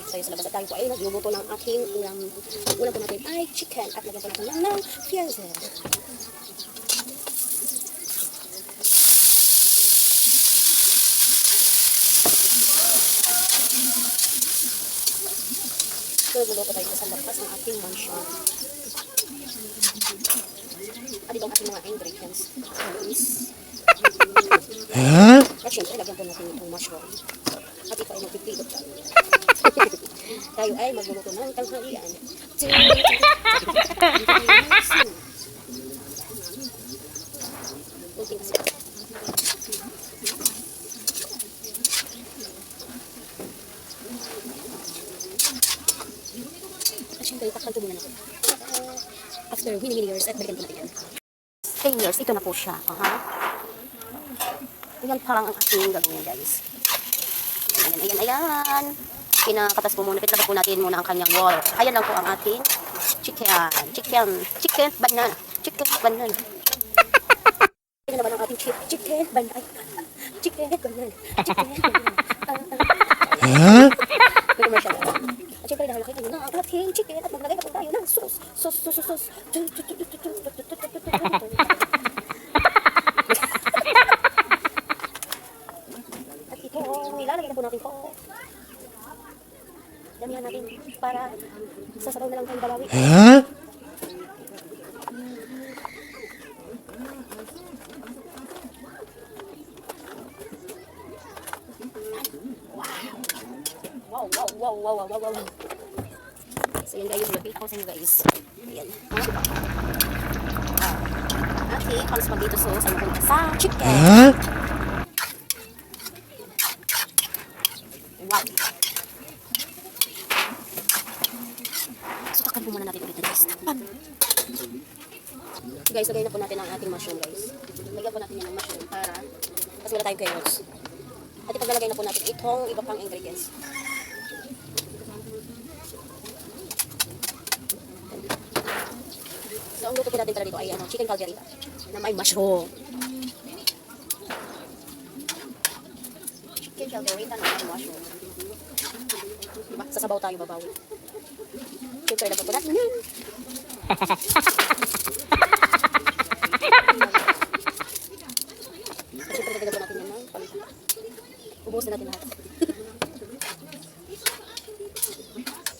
So, sa labas at tayo po ay nagluluto ng aking ulam. Ang ulam po natin ay chicken at lagyan po natin yan ng fiyancé. So, nagluluto tayo sa labas ng ating mansion. At ito ang ating mga ingredients. Is at syempre, lagyan po natin itong mushroom. At ito ay magpipilot tayo. Tayo ay magluluto ng tanghalian. Kunting kasi. At syempre, takpan po muna natin. After many years, at balikan po natin yan. 10 years, ito na po siya. Ayan parang ang ating gagawin, guys. Ayan. Pinakatas po muna. Pinalabas po natin muna ang kanyang water. Ayan lang po ang ating chicken. Chicken banana. Ayan naman ang ating chicken banana. Chicken banana. May commercial. At syempre, dahil kayo na ang ating chicken at maglagay na po tayo ng sauce. Ilalagay na po natin ito. Damihan natin para sasabaw na lang tayong dalawi. Wow. So yan guys, yung ko sa inyo guys. Ayan. Okay, pang spaghetti sauce ang punta sa chicken. Wow. So, takpan po muna natin ulit guys. Takpan. Guys, lagay na po natin ang ating mushroom guys. Lagyan po natin yan ng mushroom para kasi wala tayong carrots. At ipaglalagay na po natin itong iba pang ingredients. So, ang luto po natin talaga dito ay chicken caldereta na may mushroom. Chicken caldereta na may mushroom. Diba? Sasabaw tayo babaw. Siyempre, lagyan po natin yan. Siyempre, lagyan po natin yan ng palita. Ubusin natin lahat.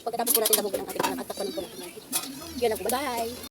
Pagkatapos po natin damugan ang ating anak at takpanin po natin. Yun na po. Bye-bye!